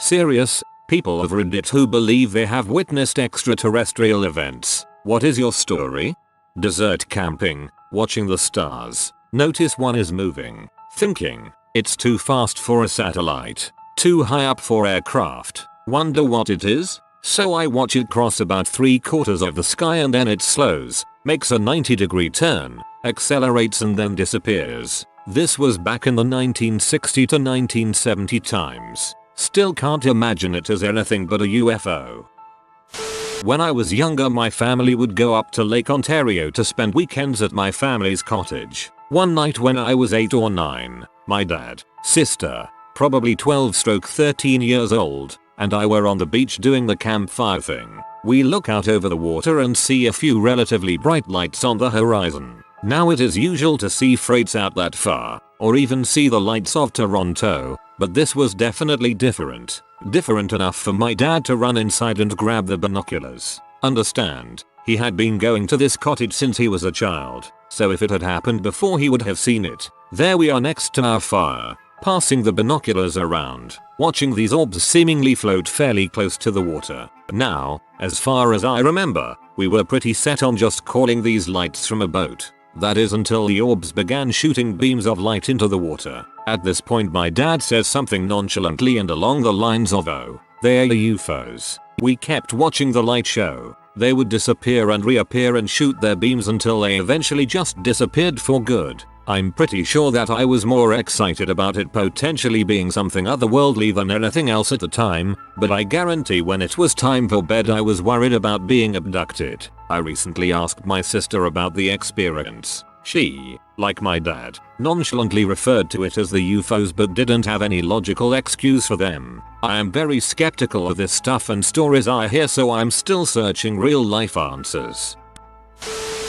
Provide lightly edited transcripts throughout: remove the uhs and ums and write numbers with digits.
Serious, people of Reddit who believe they have witnessed extraterrestrial events. What is your story? Desert camping, watching the stars. Notice one is moving. Thinking, it's too fast for a satellite. Too high up for aircraft. Wonder what it is? So I watch it cross about 3/4 of the sky and then it slows, makes a 90-degree turn, accelerates and then disappears. This was back in the 1960 to 1970 times. Still can't imagine it as anything but a UFO. When I was younger, my family would go up to Lake Ontario to spend weekends at my family's cottage. One night when I was 8 or 9, my dad, sister, probably 12-13 years old, and I were on the beach doing the campfire thing. We look out over the water and see a few relatively bright lights on the horizon. Now it is usual to see freights out that far, or even see the lights of Toronto, but this was definitely different. Different enough for my dad to run inside and grab the binoculars. Understand, he had been going to this cottage since he was a child, so if it had happened before he would have seen it. There we are next to our fire, passing the binoculars around, watching these orbs seemingly float fairly close to the water. Now, as far as I remember, we were pretty set on just calling these lights from a boat. That is until the orbs began shooting beams of light into the water. At this point my dad says something nonchalantly and along the lines of, "Oh, they're UFOs." We kept watching the light show. They would disappear and reappear and shoot their beams until they eventually just disappeared for good. I'm pretty sure that I was more excited about it potentially being something otherworldly than anything else at the time, but I guarantee when it was time for bed I was worried about being abducted. I recently asked my sister about the experience. She, like my dad, nonchalantly referred to it as the UFOs but didn't have any logical excuse for them. I am very skeptical of this stuff and stories I hear, so I'm still searching real life answers.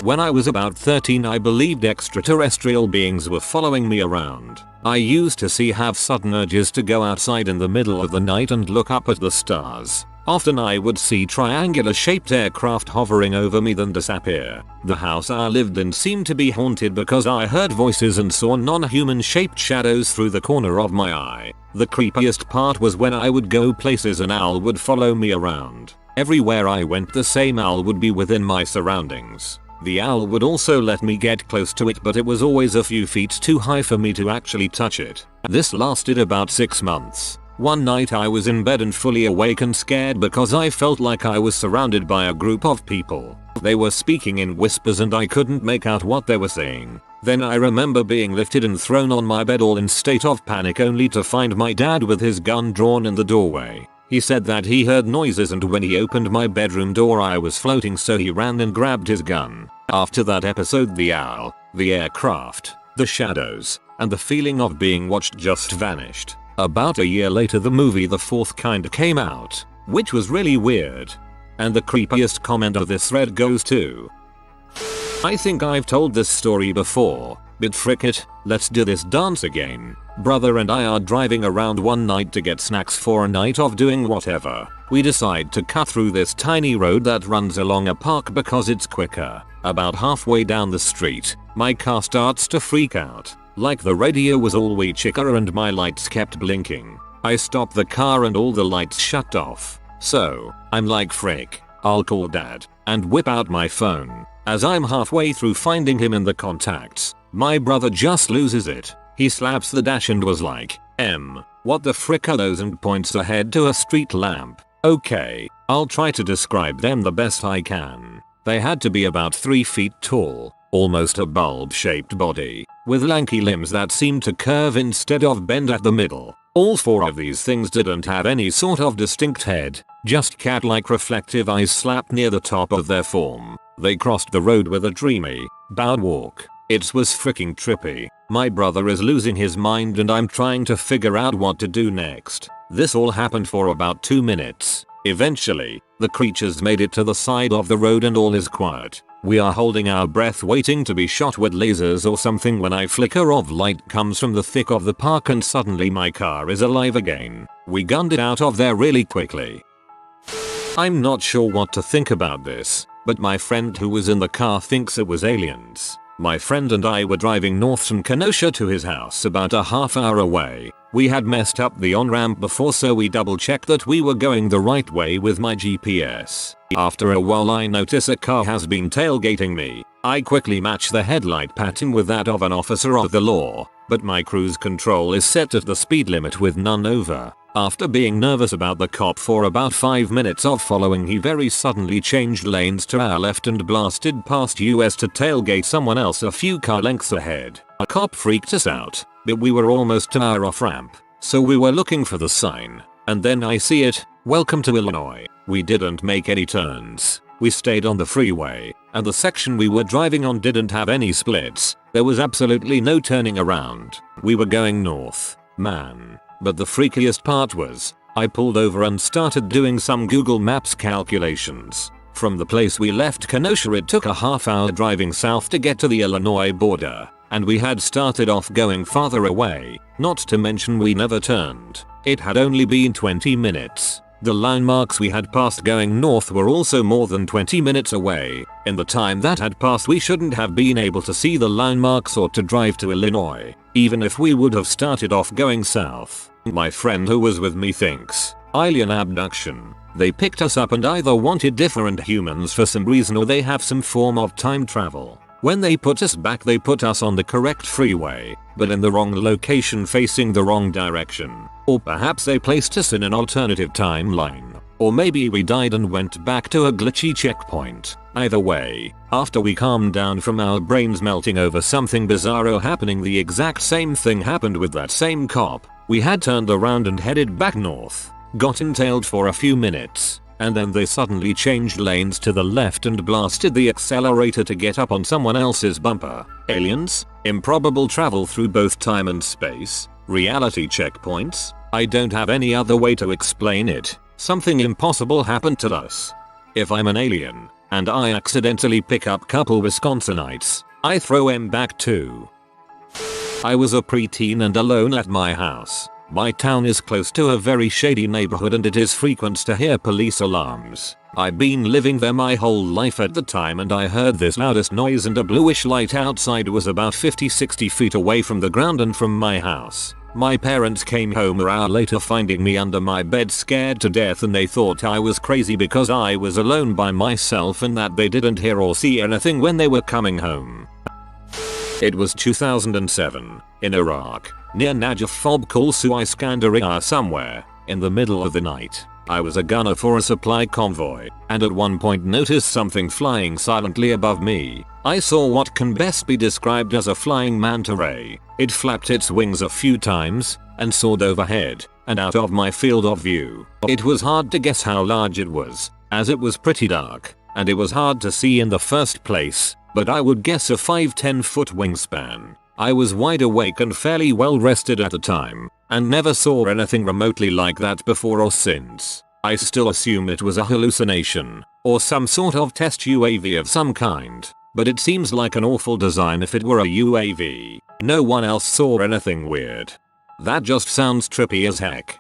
When I was about 13 I believed extraterrestrial beings were following me around. I used to have sudden urges to go outside in the middle of the night and look up at the stars. Often I would see triangular shaped aircraft hovering over me then disappear. The house I lived in seemed to be haunted because I heard voices and saw non-human shaped shadows through the corner of my eye. The creepiest part was when I would go places an owl would follow me around. Everywhere I went the same owl would be within my surroundings. The owl would also let me get close to it, but it was always a few feet too high for me to actually touch it. This lasted about 6 months. One night I was in bed and fully awake and scared because I felt like I was surrounded by a group of people. They were speaking in whispers and I couldn't make out what they were saying. Then I remember being lifted and thrown on my bed all in state of panic, only to find my dad with his gun drawn in the doorway. He said that he heard noises and when he opened my bedroom door I was floating, so he ran and grabbed his gun. After that episode the owl, the aircraft, the shadows, and the feeling of being watched just vanished. About a year later the movie The Fourth Kind came out, which was really weird. And the creepiest comment of this thread goes to, "I think I've told this story before, but frick it, let's do this dance again. Brother and I are driving around one night to get snacks for a night of doing whatever. We decide to cut through this tiny road that runs along a park because it's quicker. About halfway down the street, my car starts to freak out. Like the radio was all way chicker and my lights kept blinking. I stop the car and all the lights shut off. So, I'm like, frick, I'll call dad, and whip out my phone. As I'm halfway through finding him in the contacts, my brother just loses it. He slaps the dash and was like, what the frick are those, and points ahead to a street lamp. Okay, I'll try to describe them the best I can. They had to be about 3 feet tall, almost a bulb-shaped body, with lanky limbs that seemed to curve instead of bend at the middle. All 4 of these things didn't have any sort of distinct head, just cat-like reflective eyes slapped near the top of their form. They crossed the road with a dreamy, bowed walk. It was freaking trippy. My brother is losing his mind and I'm trying to figure out what to do next. This all happened for about 2 minutes. Eventually, the creatures made it to the side of the road and all is quiet. We are holding our breath waiting to be shot with lasers or something when a flicker of light comes from the thick of the park and suddenly my car is alive again. We gunned it out of there really quickly. I'm not sure what to think about this, but my friend who was in the car thinks it was aliens. My friend and I were driving north from Kenosha to his house about a half hour away. We had messed up the on-ramp before, so we double checked that we were going the right way with my GPS. After a while I notice a car has been tailgating me. I quickly match the headlight pattern with that of an officer of the law, but my cruise control is set at the speed limit with none over. After being nervous about the cop for about 5 minutes of following, he very suddenly changed lanes to our left and blasted past us to tailgate someone else a few car lengths ahead. A cop freaked us out, but we were almost to our off-ramp, so we were looking for the sign, and then I see it, "Welcome to Illinois." We didn't make any turns. We stayed on the freeway, and the section we were driving on didn't have any splits. There was absolutely no turning around. We were going north, man. But the freakiest part was, I pulled over and started doing some Google Maps calculations. From the place we left Kenosha, it took a half hour driving south to get to the Illinois border, and we had started off going farther away, not to mention we never turned. It had only been 20 minutes. The landmarks we had passed going north were also more than 20 minutes away. In the time that had passed, we shouldn't have been able to see the landmarks or to drive to Illinois, even if we would have started off going south. My friend who was with me thinks, alien abduction. They picked us up and either wanted different humans for some reason, or they have some form of time travel. When they put us back, they put us on the correct freeway, but in the wrong location facing the wrong direction. Or perhaps they placed us in an alternative timeline. Or maybe we died and went back to a glitchy checkpoint. Either way, after we calmed down from our brains melting over something bizarro happening, the exact same thing happened with that same cop. We had turned around and headed back north, got entailed for a few minutes, and then they suddenly changed lanes to the left and blasted the accelerator to get up on someone else's bumper. Aliens? Improbable travel through both time and space? Reality checkpoints? I don't have any other way to explain it. Something impossible happened to us. If I'm an alien, and I accidentally pick up couple Wisconsinites, I throw 'em back too. I was a preteen and alone at my house. My town is close to a very shady neighborhood and it is frequent to hear police alarms. I've been living there my whole life at the time, and I heard this loudest noise, and a bluish light outside was about 50-60 feet away from the ground and from my house. My parents came home an hour later, finding me under my bed scared to death, and they thought I was crazy because I was alone by myself and that they didn't hear or see anything when they were coming home. It was 2007, in Iraq, near Najaf al-Iskandariya somewhere, in the middle of the night. I was a gunner for a supply convoy, and at one point noticed something flying silently above me. I saw what can best be described as a flying manta ray. It flapped its wings a few times, and soared overhead, and out of my field of view. It was hard to guess how large it was, as it was pretty dark, and it was hard to see in the first place, but I would guess a 5-10 foot wingspan. I was wide awake and fairly well rested at the time, and never saw anything remotely like that before or since. I still assume it was a hallucination, or some sort of test UAV of some kind, but it seems like an awful design if it were a UAV. No one else saw anything weird. That just sounds trippy as heck.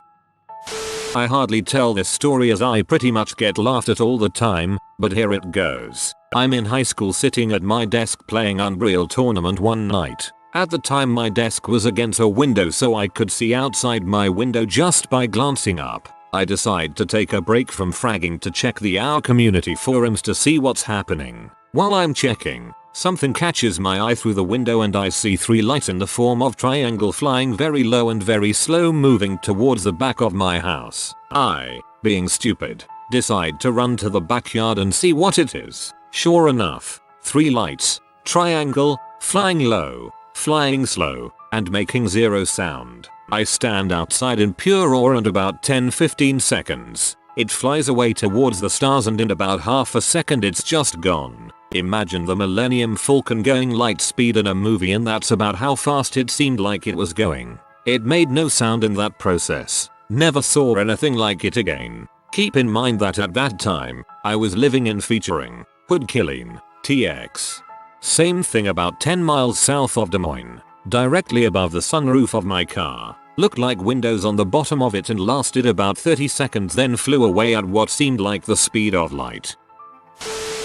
I hardly tell this story as I pretty much get laughed at all the time, but here it goes. I'm in high school sitting at my desk playing Unreal Tournament one night. At the time my desk was against a window so I could see outside my window just by glancing up. I decide to take a break from fragging to check the our community forums to see what's happening. While I'm checking, something catches my eye through the window and I see 3 lights in the form of triangle flying very low and very slow moving towards the back of my house. I, being stupid, decide to run to the backyard and see what it is. Sure enough, 3 lights, triangle, flying low, flying slow, and making 0 sound. I stand outside in pure awe, and about 10-15 seconds, it flies away towards the stars, and in about half a second it's just gone. Imagine the Millennium Falcon going light speed in a movie, and that's about how fast it seemed like it was going. It made no sound in that process. Never saw anything like it again. Keep in mind that at that time, I was living in featuring Hood Killeen, TX. Same thing about 10 miles south of Des Moines, directly above the sunroof of my car. Looked like windows on the bottom of it and lasted about 30 seconds, then flew away at what seemed like the speed of light.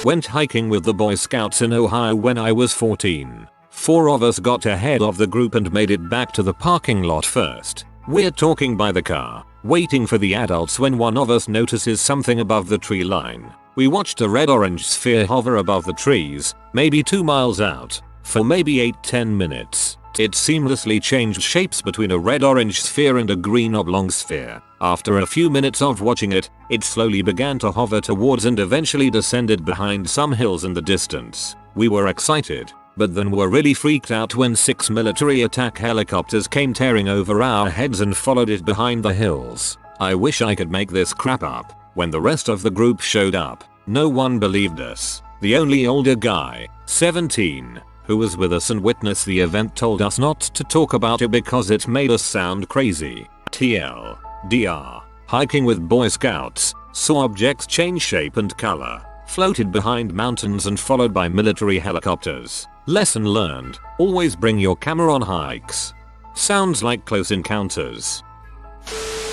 Went hiking with the Boy Scouts in Ohio when I was 14. 4 of us got ahead of the group and made it back to the parking lot first. We're talking by the car, waiting for the adults when one of us notices something above the tree line. We watched a red-orange sphere hover above the trees, maybe 2 miles out, for maybe 8-10 minutes. It seamlessly changed shapes between a red-orange sphere and a green oblong sphere. After a few minutes of watching it, it slowly began to hover towards and eventually descended behind some hills in the distance. We were excited, but then were really freaked out when 6 military attack helicopters came tearing over our heads and followed it behind the hills. I wish I could make this crap up. When the rest of the group showed up, no one believed us. The only older guy, 17, who was with us and witnessed the event told us not to talk about it because it made us sound crazy. TLDR. Hiking with Boy Scouts, saw objects change shape and color, floated behind mountains and followed by military helicopters. Lesson learned, always bring your camera on hikes. Sounds like Close Encounters.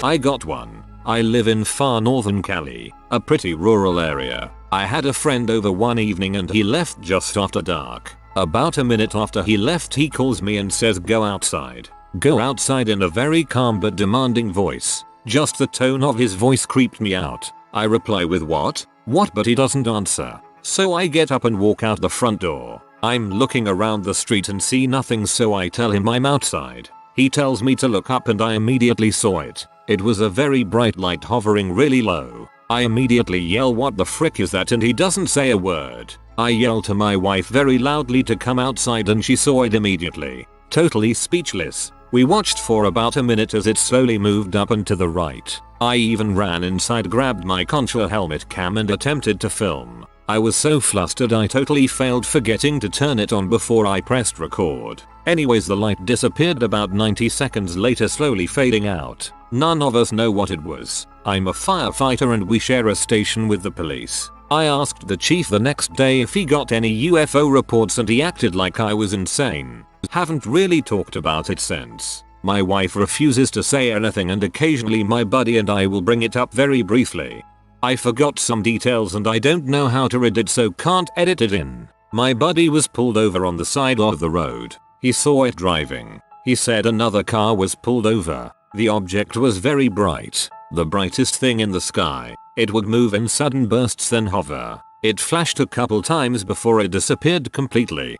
I got one. I live in far northern Cali, a pretty rural area. I had a friend over one evening and he left just after dark. About a minute after he left he calls me and says go outside. Go outside in a very calm but demanding voice. Just the tone of his voice creeped me out. I reply with what? What, but he doesn't answer. So I get up and walk out the front door. I'm looking around the street and see nothing, so I tell him I'm outside. He tells me to look up and I immediately saw it. It was a very bright light hovering really low. I immediately yell what the frick is that and he doesn't say a word. I yell to my wife very loudly to come outside and she saw it immediately. Totally speechless. We watched for about a minute as it slowly moved up and to the right. I even ran inside, grabbed my Contra helmet cam and attempted to film. I was so flustered I totally failed, forgetting to turn it on before I pressed record. Anyways, the light disappeared about 90 seconds later, slowly fading out. None of us know what it was. I'm a firefighter and we share a station with the police. I asked the chief the next day if he got any UFO reports and he acted like I was insane. Haven't really talked about it since. My wife refuses to say anything and occasionally my buddy and I will bring it up very briefly. I forgot some details and I don't know how to read it, so can't edit it in. My buddy was pulled over on the side of the road. He saw it driving. He said another car was pulled over. The object was very bright, the brightest thing in the sky. It would move in sudden bursts then hover. It flashed a couple times before it disappeared completely.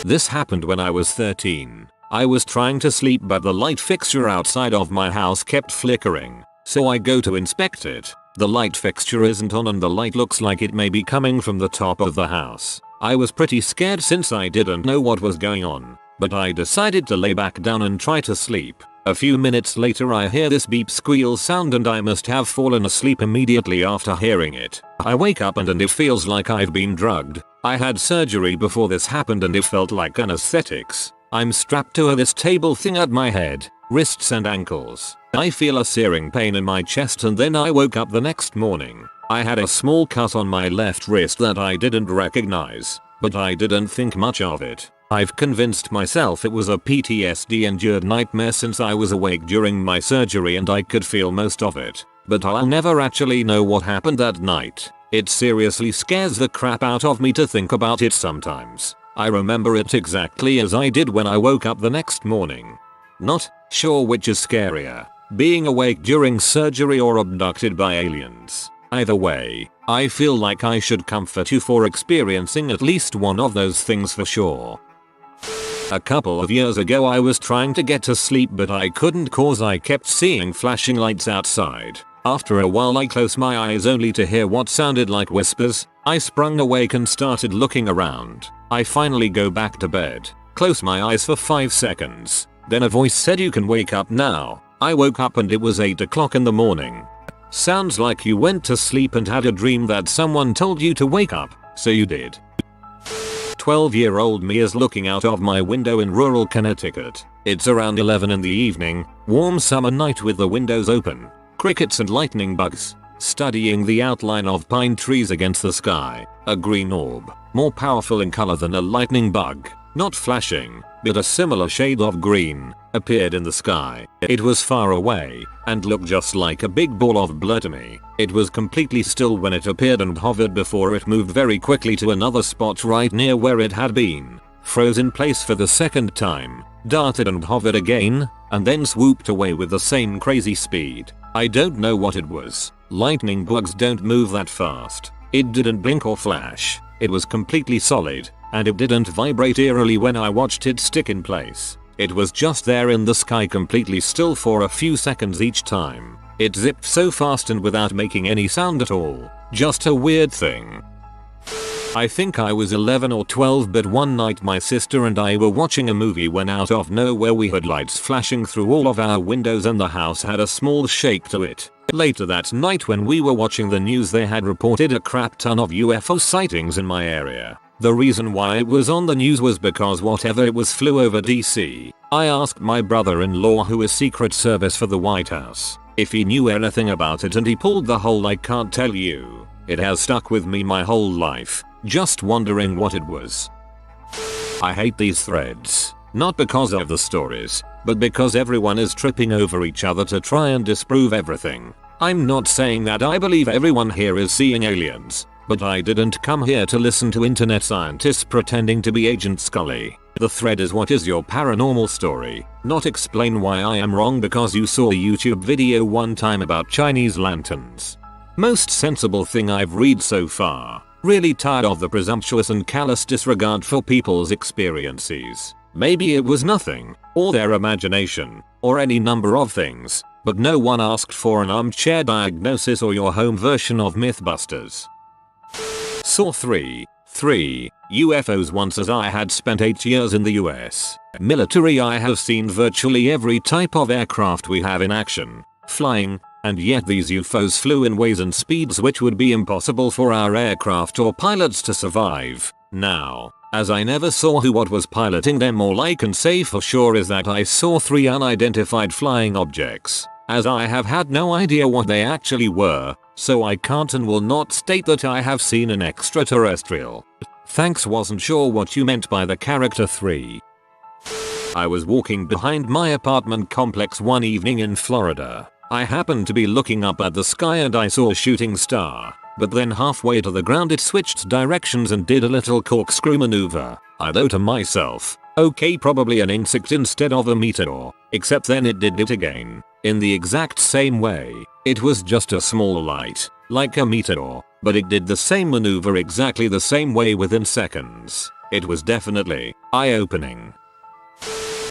This happened when I was 13. I was trying to sleep but the light fixture outside of my house kept flickering. So I go to inspect it. The light fixture isn't on and the light looks like it may be coming from the top of the house. I was pretty scared since I didn't know what was going on, but I decided to lay back down and try to sleep. A few minutes later I hear this beep squeal sound and I must have fallen asleep immediately after hearing it. I wake up and it feels like I've been drugged. I had surgery before this happened and it felt like anesthetics. I'm strapped to this table thing at my head, wrists and ankles. I feel a searing pain in my chest and then I woke up the next morning. I had a small cut on my left wrist that I didn't recognize, but I didn't think much of it. I've convinced myself it was a PTSD endured nightmare since I was awake during my surgery and I could feel most of it, but I'll never actually know what happened that night. It seriously scares the crap out of me to think about it sometimes. I remember it exactly as I did when I woke up the next morning. Not sure which is scarier, being awake during surgery or abducted by aliens. Either way, I feel like I should comfort you for experiencing at least one of those things for sure. A couple of years ago I was trying to get to sleep but I couldn't cause I kept seeing flashing lights outside. After a while I closed my eyes only to hear what sounded like whispers. I sprung awake and started looking around. I finally go back to bed, close my eyes for 5 seconds. Then a voice said you can wake up now. I woke up and it was 8 o'clock in the morning. Sounds like you went to sleep and had a dream that someone told you to wake up, so you did. 12-year-old me is looking out of my window in rural Connecticut. It's around 11 in the evening, warm summer night with the windows open. Crickets and lightning bugs, studying the outline of pine trees against the sky. A green orb, more powerful in color than a lightning bug. Not flashing, but a similar shade of green, appeared in the sky. It was far away and looked just like a big ball of blood to me. It was completely still when it appeared and hovered before it moved very quickly to another spot right near where it had been, froze in place for the second time, darted and hovered again, and then swooped away with the same crazy speed. I don't know what it was. Lightning bugs don't move that fast. It didn't blink or flash. It was completely solid, and it didn't vibrate eerily when I watched it stick in place. It was just there in the sky completely still for a few seconds each time. It zipped so fast and without making any sound at all. Just a weird thing. I think I was 11 or 12, but one night my sister and I were watching a movie when out of nowhere we had lights flashing through all of our windows and the house had a small shake to it. Later that night when we were watching the news, they had reported a crap ton of UFO sightings in my area. The reason why it was on the news was because whatever it was flew over DC. I asked my brother-in-law, who is Secret Service for the White House, if he knew anything about it, and he pulled the whole "I can't tell you." It has stuck with me my whole life, just wondering what it was. I hate these threads. Not because of the stories, but because everyone is tripping over each other to try and disprove everything. I'm not saying that I believe everyone here is seeing aliens, but I didn't come here to listen to internet scientists pretending to be Agent Scully. The thread is what is your paranormal story, not explain why I am wrong because you saw a YouTube video one time about Chinese lanterns. Most sensible thing I've read so far. Really tired of the presumptuous and callous disregard for people's experiences. Maybe it was nothing, or their imagination, or any number of things, but no one asked for an armchair diagnosis or your home version of Mythbusters. Saw 3 UFOs. Once, as I had spent 8 years in the US military, I have seen virtually every type of aircraft we have in action, flying, and yet these UFOs flew in ways and speeds which would be impossible for our aircraft or pilots to survive. Now, as I never saw who what was piloting them, all I can say for sure is that I saw 3 unidentified flying objects, as I have had no idea what they actually were, so I can't and will not state that I have seen an extraterrestrial. Thanks, wasn't sure what you meant by the character 3. I was walking behind my apartment complex one evening in Florida. I happened to be looking up at the sky and I saw a shooting star, but then halfway to the ground it switched directions and did a little corkscrew maneuver. I thought to myself, okay, probably an insect instead of a meteor, except then it did it again, in the exact same way. It was just a small light, like a meteor, but it did the same maneuver exactly the same way within seconds. It was definitely eye-opening.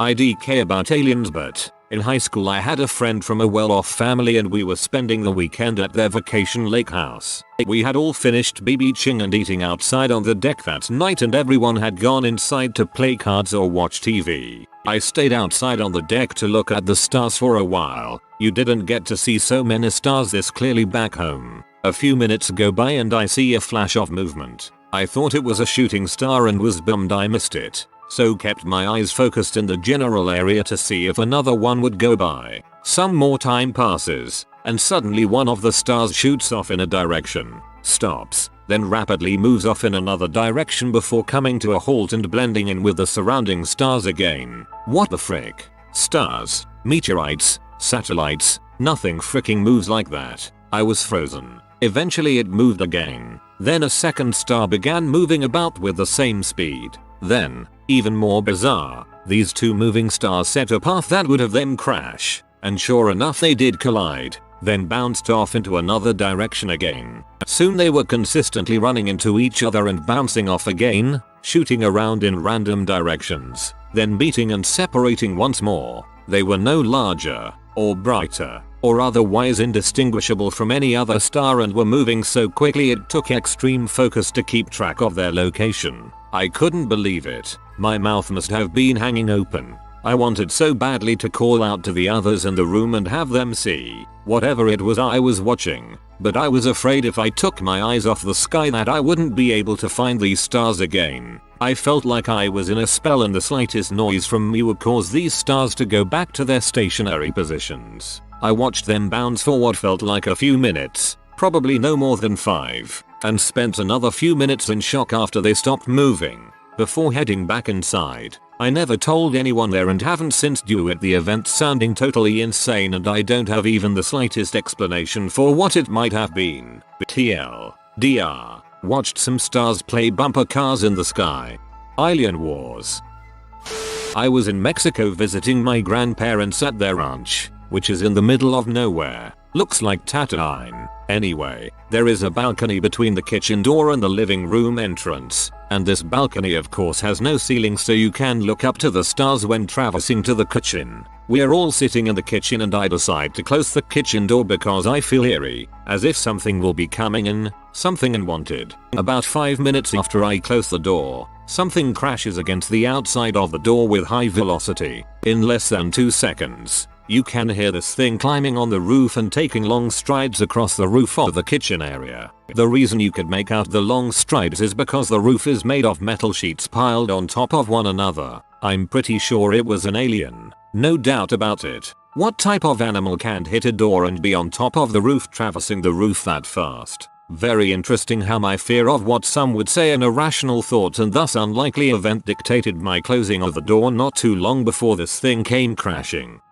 I DK about aliens, but in high school I had a friend from a well-off family and we were spending the weekend at their vacation lake house. We had all finished beaching and eating outside on the deck that night and everyone had gone inside to play cards or watch TV. I stayed outside on the deck to look at the stars for a while. You didn't get to see so many stars this clearly back home. A few minutes go by and I see a flash of movement. I thought it was a shooting star and was bummed I missed it, so kept my eyes focused in the general area to see if another one would go by. Some more time passes, and suddenly one of the stars shoots off in a direction, stops, then rapidly moves off in another direction before coming to a halt and blending in with the surrounding stars again. What the frick? Stars, meteorites, satellites, nothing fricking moves like that. I was frozen. Eventually it moved again. Then a second star began moving about with the same speed. Then, even more bizarre, these 2 moving stars set a path that would have them crash, and sure enough they did collide, then bounced off into another direction again. Soon they were consistently running into each other and bouncing off again, shooting around in random directions, then meeting and separating once more. They were no larger, or brighter, or otherwise indistinguishable from any other star and were moving so quickly it took extreme focus to keep track of their location. I couldn't believe it. My mouth must have been hanging open. I wanted so badly to call out to the others in the room and have them see whatever it was I was watching, but I was afraid if I took my eyes off the sky that I wouldn't be able to find these stars again. I felt like I was in a spell and the slightest noise from me would cause these stars to go back to their stationary positions. I watched them bounce for what felt like a few minutes, probably no more than 5, and spent another few minutes in shock after they stopped moving, before heading back inside. I never told anyone there and haven't since due at the event sounding totally insane, and I don't have even the slightest explanation for what it might have been. TLDR. Watched some stars play bumper cars in the sky. Alien Wars. I was in Mexico visiting my grandparents at their ranch, which is in the middle of nowhere. Looks like Tatooine. Anyway, there is a balcony between the kitchen door and the living room entrance, and this balcony of course has no ceiling, so you can look up to the stars when traversing to the kitchen. We're all sitting in the kitchen and I decide to close the kitchen door because I feel eerie, as if something will be coming in, something unwanted. About 5 minutes after I close the door, something crashes against the outside of the door with high velocity. In less than 2 seconds, you can hear this thing climbing on the roof and taking long strides across the roof of the kitchen area. The reason you could make out the long strides is because the roof is made of metal sheets piled on top of one another. I'm pretty sure it was an alien. No doubt about it. What type of animal can't hit a door and be on top of the roof traversing the roof that fast? Very interesting how my fear of what some would say an irrational thought and thus unlikely event dictated my closing of the door not too long before this thing came crashing.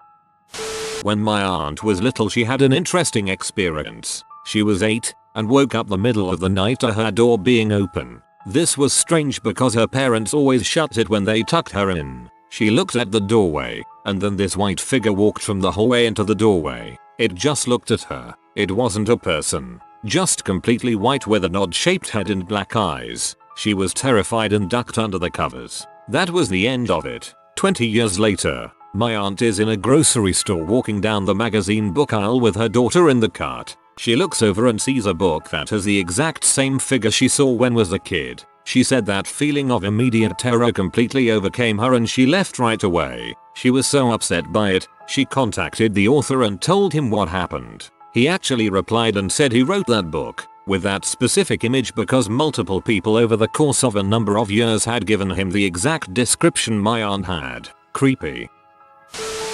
When my aunt was little, she had an interesting experience. She was 8 and woke up the middle of the night to her door being open. This was strange because her parents always shut it when they tucked her in. She looked at the doorway, and then this white figure walked from the hallway into the doorway. It just looked at her. It wasn't a person. Just completely white with an odd-shaped head and black eyes. She was terrified and ducked under the covers. That was the end of it. 20 years later, my aunt is in a grocery store walking down the magazine book aisle with her daughter in the cart. She looks over and sees a book that has the exact same figure she saw when was a kid. She said that feeling of immediate terror completely overcame her and she left right away. She was so upset by it, she contacted the author and told him what happened. He actually replied and said he wrote that book with that specific image because multiple people over the course of a number of years had given him the exact description my aunt had. Creepy.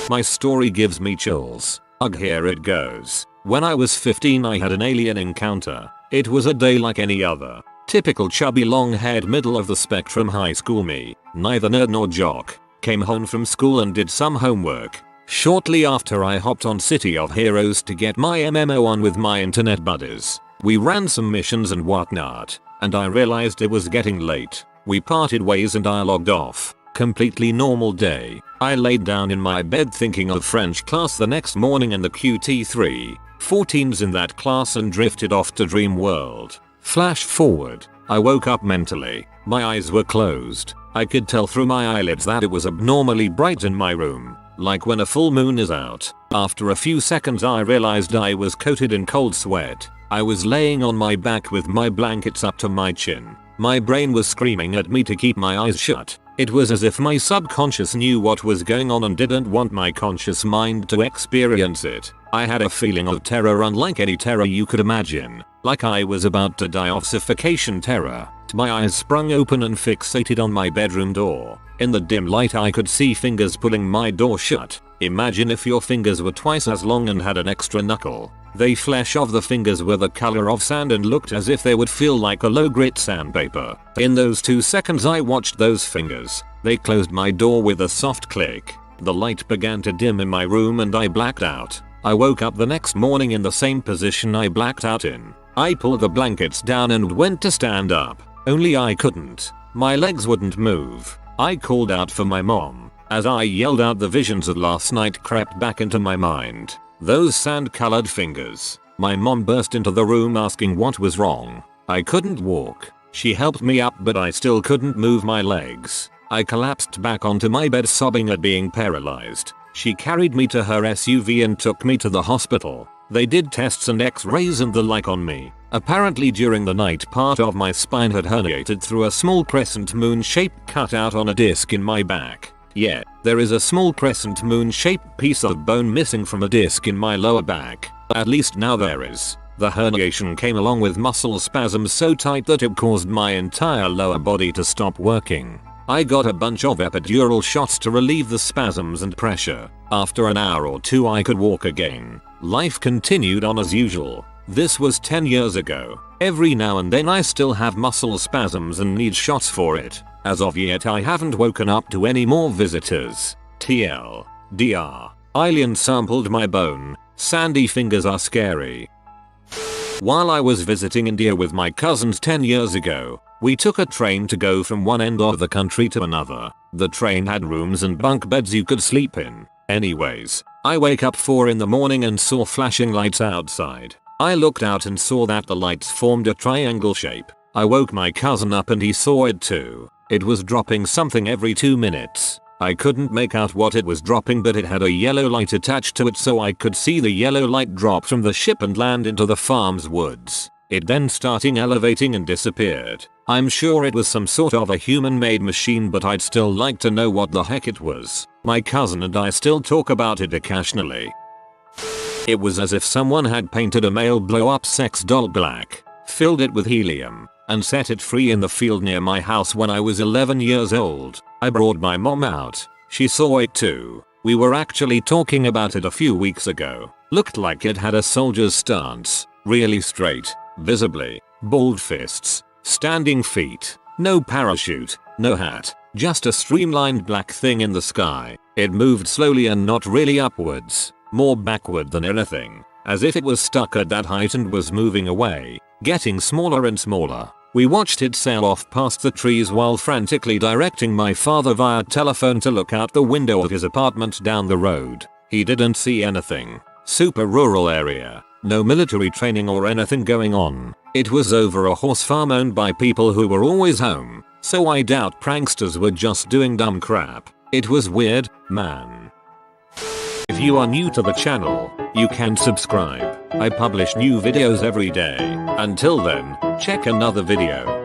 My story gives me chills. Ugh, here it goes. When I was 15 I had an alien encounter. It was a day like any other. Typical chubby long-haired middle of the spectrum high school me, neither nerd nor jock, came home from school and did some homework. Shortly after I hopped on City of Heroes to get my MMO on with my internet buddies. We ran some missions and whatnot, and I realized it was getting late. We parted ways and I logged off. Completely normal day. I laid down in my bed thinking of French class the next morning and the QT3, 14s in that class, and drifted off to dream world. Flash forward. I woke up mentally. My eyes were closed. I could tell through my eyelids that it was abnormally bright in my room, like when a full moon is out. After a few seconds I realized I was coated in cold sweat. I was laying on my back with my blankets up to my chin. My brain was screaming at me to keep my eyes shut. It was as if my subconscious knew what was going on and didn't want my conscious mind to experience it. I had a feeling of terror unlike any terror you could imagine. Like I was about to die of suffocation terror. My eyes sprung open and fixated on my bedroom door. In the dim light I could see fingers pulling my door shut. Imagine if your fingers were twice as long and had an extra knuckle. The flesh of the fingers were the color of sand and looked as if they would feel like a low grit sandpaper. In those 2 seconds I watched those fingers. They closed my door with a soft click. The light began to dim in my room and I blacked out. I woke up the next morning in the same position I blacked out in. I pulled the blankets down and went to stand up. Only I couldn't. My legs wouldn't move. I called out for my mom. As I yelled out, the visions of last night crept back into my mind. Those sand-colored fingers. My mom burst into the room asking what was wrong. I couldn't walk. She helped me up but I still couldn't move my legs. I collapsed back onto my bed sobbing at being paralyzed. She carried me to her SUV and took me to the hospital. They did tests and x-rays and the like on me. Apparently during the night part of my spine had herniated through a small crescent moon shaped cutout on a disc in my back. Yeah, there is a small crescent moon shaped piece of bone missing from a disc in my lower back. At least now there is. The herniation came along with muscle spasms so tight that it caused my entire lower body to stop working. I got a bunch of epidural shots to relieve the spasms and pressure. After an hour or 2 I could walk again. Life continued on as usual. This was 10 years ago. Every now and then I still have muscle spasms and need shots for it. As of yet I haven't woken up to any more visitors. TL. DR. Alien sampled my bone. Sandy fingers are scary. While I was visiting India with my cousins 10 years ago, we took a train to go from one end of the country to another. The train had rooms and bunk beds you could sleep in. Anyways, I wake up 4 in the morning and saw flashing lights outside. I looked out and saw that the lights formed a triangle shape. I woke my cousin up and he saw it too. It was dropping something every 2 minutes. I couldn't make out what it was dropping, but it had a yellow light attached to it, so I could see the yellow light drop from the ship and land into the farm's woods. It then started elevating and disappeared. I'm sure it was some sort of a human-made machine, but I'd still like to know what the heck it was. My cousin and I still talk about it occasionally. It was as if someone had painted a male blow-up sex doll black, filled it with helium, and set it free in the field near my house when I was 11 years old. I brought my mom out. She saw it too. We were actually talking about it a few weeks ago. Looked like it had a soldier's stance. Really straight, visibly, bald fists, standing feet, no parachute, no hat, just a streamlined black thing in the sky. It moved slowly and not really upwards, more backward than anything, as if it was stuck at that height and was moving away, getting smaller and smaller. We watched it sail off past the trees while frantically directing my father via telephone to look out the window of his apartment down the road. He didn't see anything. Super rural area. No military training or anything going on. It was over a horse farm owned by people who were always home, so I doubt pranksters were just doing dumb crap. It was weird, man. If you are new to the channel, you can subscribe. I publish new videos every day. Until then, check another video.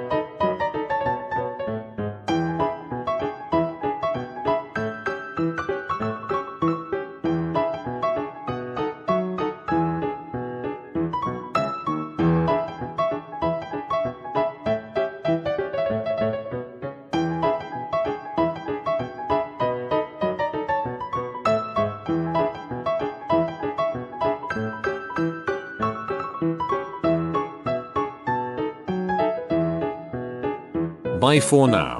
Bye for now.